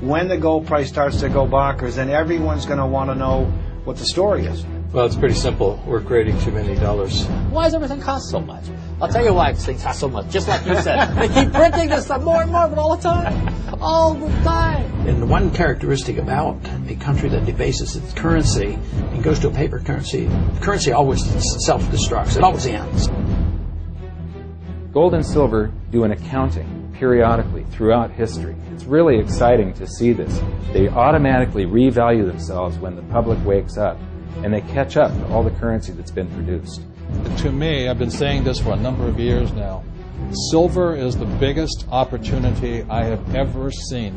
when the gold price starts to go bonkers, then everyone's going to want to know what the story is. Well, it's pretty simple. We're creating too many dollars. Why does everything cost so much? I'll tell you why things cost so much. Just like you said, they keep printing this stuff more and more, but all the time. All the time. And one characteristic about a country that debases its currency and goes to a paper currency, currency always self-destructs. It always ends. Gold and silver do an accounting periodically throughout history. It's really exciting to see this. They automatically revalue themselves when the public wakes up, and they catch up to all the currency that's been produced. To me, I've been saying this for a number of years now, silver is the biggest opportunity I have ever seen.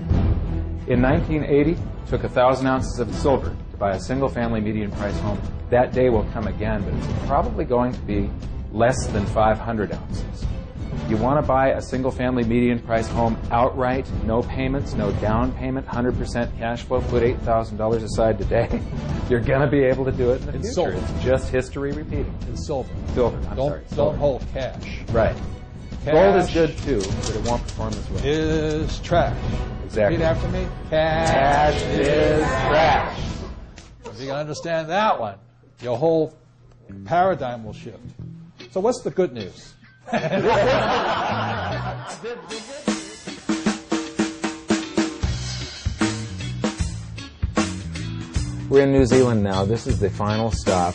In 1980, it took 1,000 ounces of silver to buy a single-family median-price home. That day will come again, but it's probably going to be less than 500 ounces. You want to buy a single-family median-price home outright, no payments, no down payment, 100% cash flow, put $8,000 aside today. You're going to be able to do it in the future. Silver. It's just history repeating. It's silver. Silver, Don't hold cash. Right. Cash Gold is good too, but it won't perform as well. Is trash. Exactly. Repeat after me. Cash is trash. If you can understand that one, your whole paradigm will shift. So what's the good news? We're in New Zealand now. This is the final stop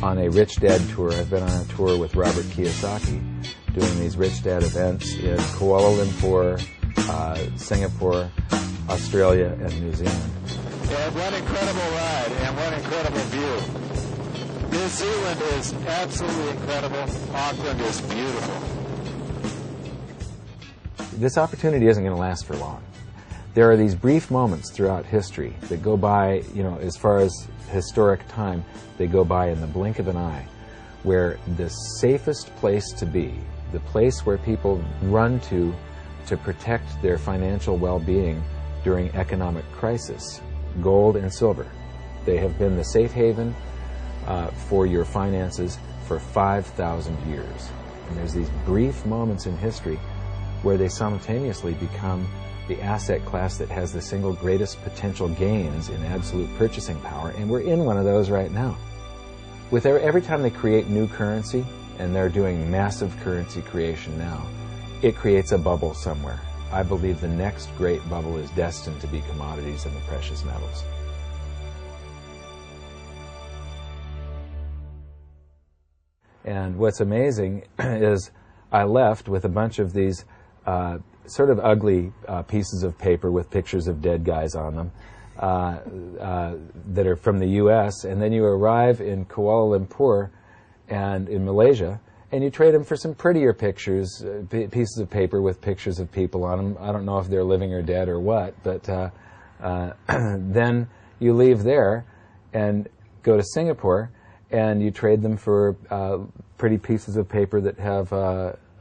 on a Rich Dad tour. I've been on a tour with Robert Kiyosaki doing these Rich Dad events in Kuala Lumpur, Singapore, Australia, and New Zealand. And what incredible ride and what incredible view. New Zealand is absolutely incredible. Auckland is beautiful. This opportunity isn't going to last for long. There are these brief moments throughout history that go by, as far as historic time, they go by in the blink of an eye, where the safest place to be, the place where people run to protect their financial well-being during economic crisis, gold and silver. They have been the safe haven for your finances for 5,000 years. And there's these brief moments in history where they simultaneously become the asset class that has the single greatest potential gains in absolute purchasing power, and we're in one of those right now. With every time they create new currency, and they're doing massive currency creation now, it creates a bubble somewhere. I believe the next great bubble is destined to be commodities and the precious metals. And what's amazing is I left with a bunch of these sort of ugly pieces of paper with pictures of dead guys on them that are from the U.S., and then you arrive in Kuala Lumpur and in Malaysia, and you trade them for some prettier pictures, pieces of paper with pictures of people on them. I don't know if they're living or dead or what, but then you leave there and go to Singapore, and you trade them for pretty pieces of paper that have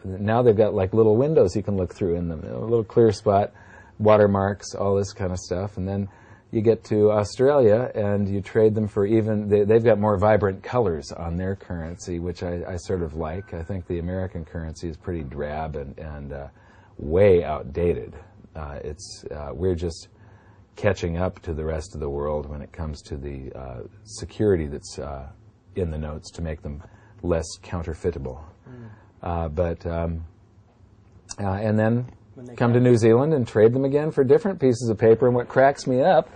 now they've got like little windows you can look through in them, a little clear spot, watermarks, all this kind of stuff. And then you get to Australia and you trade them for they've got more vibrant colors on their currency, which I sort of like. I think the American currency is pretty drab and way outdated. We're just catching up to the rest of the world when it comes to the security that's in the notes to make them less counterfeitable. And then come to New Zealand and trade them again for different pieces of paper. And what cracks me up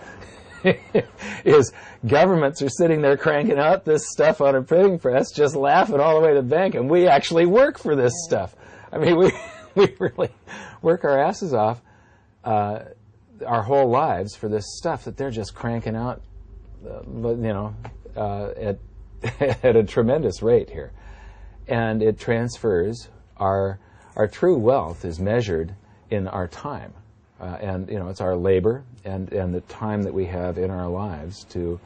is governments are sitting there cranking out this stuff on a printing press, just laughing all the way to the bank, and we actually work for this stuff. I mean, we really work our asses off our whole lives for this stuff that they're just cranking out, at a tremendous rate here. And it transfers our true wealth is measured in our time. And it's our labor and the time that we have in our lives to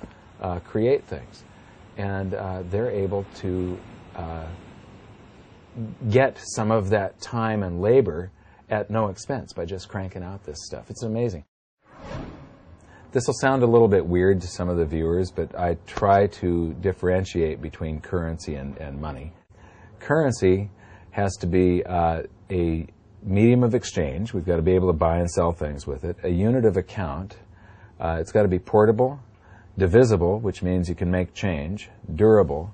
create things. And they're able to get some of that time and labor at no expense by just cranking out this stuff. It's amazing. This will sound a little bit weird to some of the viewers, but I try to differentiate between currency and money. Currency has to be a medium of exchange. We've got to be able to buy and sell things with it. A unit of account. It's got to be portable, divisible, which means you can make change, durable,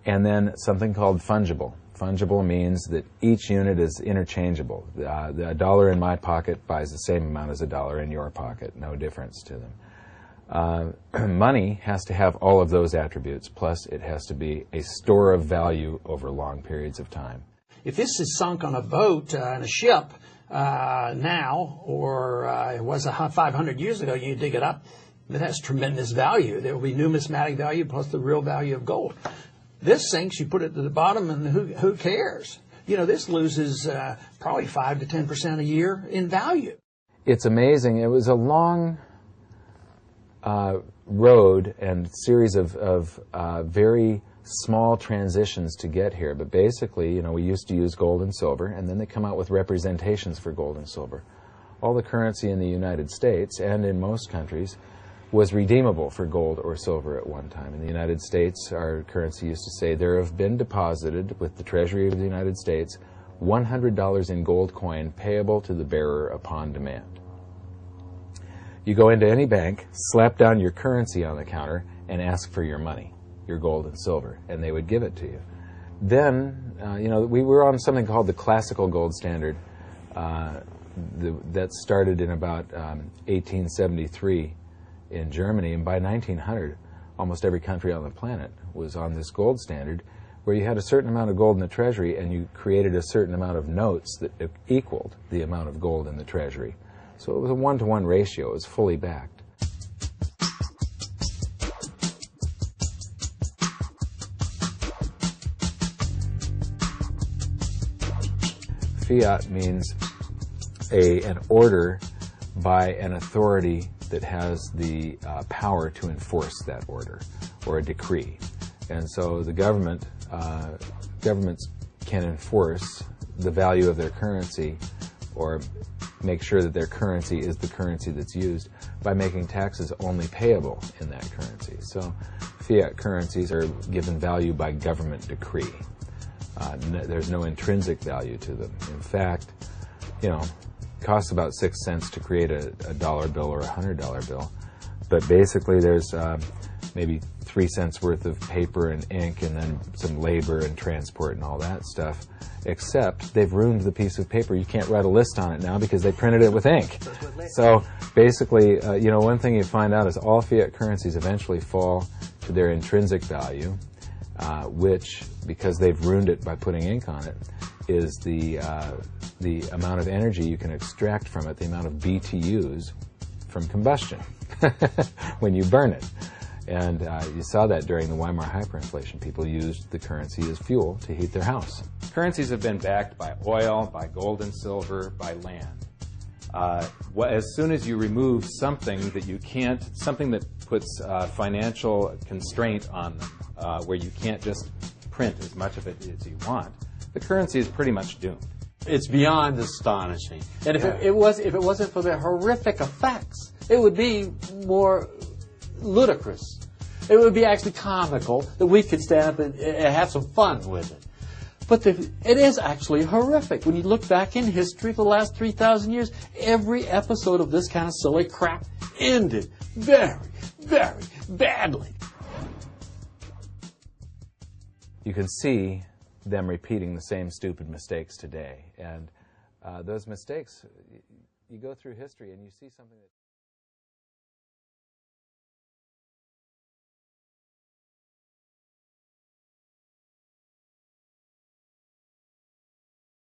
and then something called fungible. Fungible means that each unit is interchangeable. A dollar in my pocket buys the same amount as a dollar in your pocket, no difference to them. Money has to have all of those attributes, plus it has to be a store of value over long periods of time. If this is sunk on a boat, in a ship, now, or it was 500 years ago, you dig it up, it has tremendous value. There will be numismatic value plus the real value of gold. This sinks, you put it to the bottom, and who cares? You know, this loses probably 5 to 10% a year in value. It's amazing. It was a long road and series of very small transitions to get here. But basically, you know, we used to use gold and silver, and then they come out with representations for gold and silver. All the currency in the United States and in most countries was redeemable for gold or silver at one time. In the United States, our currency used to say there have been deposited with the Treasury of the United States $100 in gold coin payable to the bearer upon demand. You go into any bank, slap down your currency on the counter, and ask for your money, your gold and silver, and they would give it to you. Then, you know, we were on something called the classical gold standard that started in about 1873 in Germany, and by 1900, almost every country on the planet was on this gold standard, where you had a certain amount of gold in the treasury and you created a certain amount of notes that equaled the amount of gold in the treasury. So it was a 1-to-1 ratio. It was fully backed. Fiat means an order by an authority that has the power to enforce that order, or a decree. And so the governments can enforce the value of their currency, or make sure that their currency is the currency that's used, by making taxes only payable in that currency. So fiat currencies are given value by government decree. There's no intrinsic value to them. In fact, you know, it costs about 6 cents to create a dollar bill or a $100 bill, but basically there's maybe 3 cents worth of paper and ink, and then some labor and transport and all that stuff, except they've ruined the piece of paper. You can't write a list on it now because they printed it with ink. So basically, you know, one thing you find out is all fiat currencies eventually fall to their intrinsic value, which, because they've ruined it by putting ink on it, is the amount of energy you can extract from it, the amount of BTUs from combustion when you burn it. And you saw that during the Weimar hyperinflation. People used the currency as fuel to heat their house. Currencies have been backed by oil, by gold and silver, by land. As soon as you remove something that you can't, something that puts financial constraint on them, where you can't just print as much of it as you want, the currency is pretty much doomed. It's beyond astonishing. And if it wasn't for the horrific effects, it would be more ludicrous. It would be actually comical that we could stand up and have some fun with it. But it is actually horrific. When you look back in history for the last 3,000 years, every episode of this kind of silly crap ended very, very badly. You can see them repeating the same stupid mistakes today. And those mistakes, you go through history and you see something that...